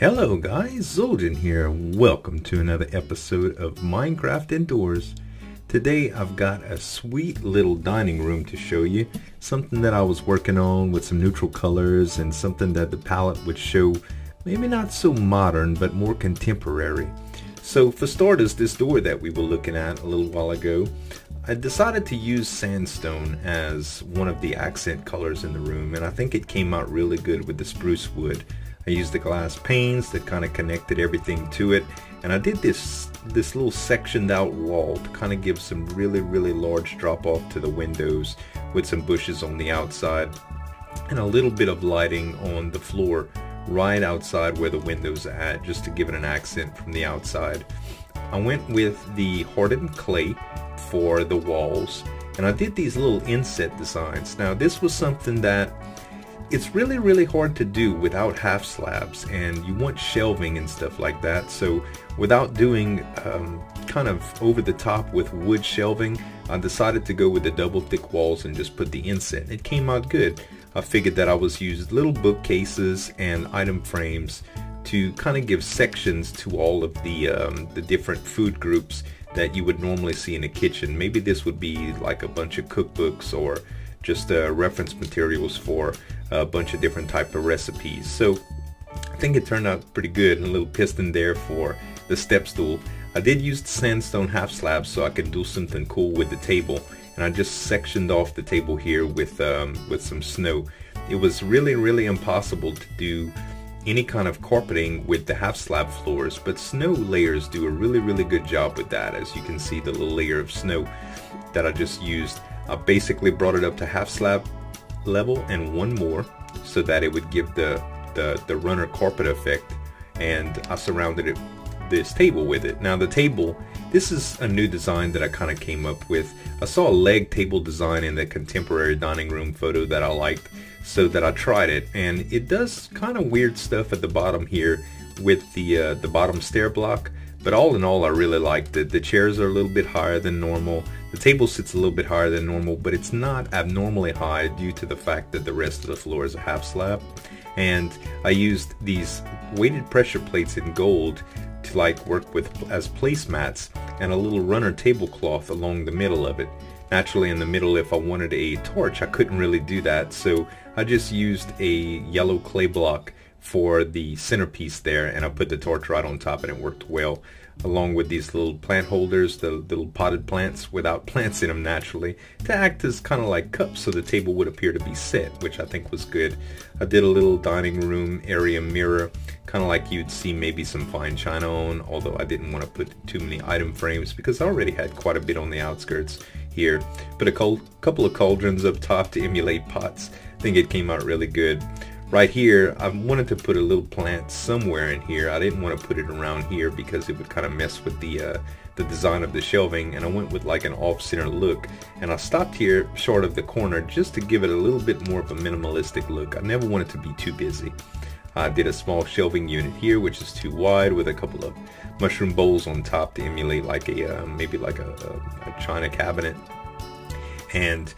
Hello guys, Zueljin here. Welcome to another episode of Minecraft Indoors. Today I've got a sweet little dining room to show you. Something that I was working on with some neutral colors and something that the palette would show maybe not so modern but more contemporary. So for starters, this door that we were looking at a little while ago, I decided to use sandstone as one of the accent colors in the room, and I think it came out really good with the spruce wood. I used the glass panes that kind of connected everything to it, and I did this little sectioned out wall to kind of give some really large drop off to the windows with some bushes on the outside and a little bit of lighting on the floor right outside where the windows are at, just to give it an accent from the outside. I went with the hardened clay for the walls, and I did these little inset designs. Now this was something that it's really hard to do without half slabs, and you want shelving and stuff like that. So without doing kind of over the top with wood shelving, I decided to go with the double thick walls and just put the inset. It came out good. I figured that I was used little bookcases and item frames to kind of give sections to all of the different food groups that you would normally see in a kitchen. Maybe this would be like a bunch of cookbooks or just reference materials for a bunch of different type of recipes. So I think it turned out pretty good. And a little piston there for the step stool. I did use the sandstone half slabs so I could do something cool with the table, and I just sectioned off the table here with some snow. It was really impossible to do any kind of carpeting with the half slab floors, but snow layers do a really good job with that. As you can see, the little layer of snow that I just used, I basically brought it up to half slab level and one more so that it would give the runner carpet effect, and I surrounded this table with it. Now the table, this is a new design that I kind of came up with. I saw a leg table design in the contemporary dining room photo that I liked, so that I tried it, and it does kind of weird stuff at the bottom here with the bottom stair block. But all in all, I really liked it. The chairs are a little bit higher than normal. The table sits a little bit higher than normal, but it's not abnormally high due to the fact that the rest of the floor is a half slab. And I used these weighted pressure plates in gold to like work with as placemats, and a little runner tablecloth along the middle of it. Naturally, in the middle, if I wanted a torch, I couldn't really do that, so I just used a yellow clay block for the centerpiece there, and I put the torch right on top, and it worked well, along with these little plant holders, the little potted plants without plants in them naturally, to act as kind of like cups so the table would appear to be set, which I think was good. I did a little dining room area mirror, kind of like you'd see maybe some fine china on, although I didn't want to put too many item frames because I already had quite a bit on the outskirts here. Put a couple of cauldrons up top to emulate pots. I think it came out really good. Right here, I wanted to put a little plant somewhere in here. I didn't want to put it around here because it would kind of mess with the design of the shelving, and I went with like an off-center look, and I stopped here short of the corner just to give it a little bit more of a minimalistic look. I never wanted to be too busy. I did a small shelving unit here, which is too wide, with a couple of mushroom bowls on top to emulate like a maybe like a china cabinet. And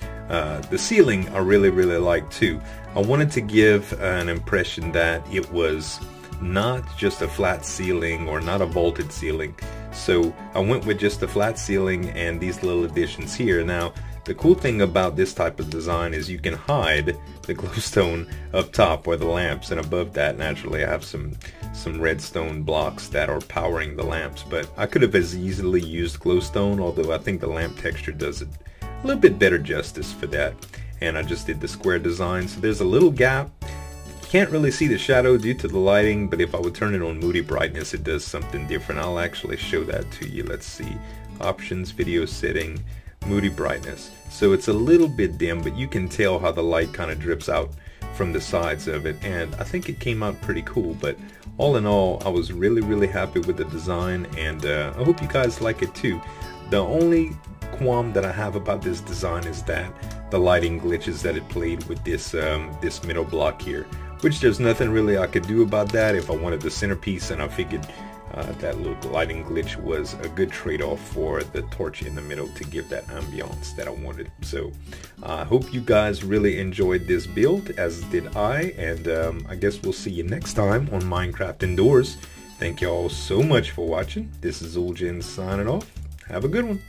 the ceiling I really liked too. I wanted to give an impression that it was not just a flat ceiling or not a vaulted ceiling. So I went with just a flat ceiling and these little additions here. Now the cool thing about this type of design is you can hide the glowstone up top or the lamps, and above that naturally I have some redstone blocks that are powering the lamps, but I could have as easily used glowstone, although I think the lamp texture does it a little bit better justice for that. And I just did the square design, so there's a little gap. You can't really see the shadow due to the lighting, but if I would turn it on moody brightness, it does something different. I'll actually show that to you. Let's see, options, video setting, moody brightness. So it's a little bit dim, but you can tell how the light kind of drips out from the sides of it, and I think it came out pretty cool. But all in all, I was really happy with the design, and I hope you guys like it too. The only qualm that I have about this design is that the lighting glitches that it played with this this middle block here, which there's nothing really I could do about that if I wanted the centerpiece, and I figured that little lighting glitch was a good trade-off for the torch in the middle to give that ambiance that I wanted. So I hope you guys really enjoyed this build, as did I, and I guess we'll see you next time on Minecraft Indoors. Thank you all so much for watching. This is Zueljin signing off. Have a good one.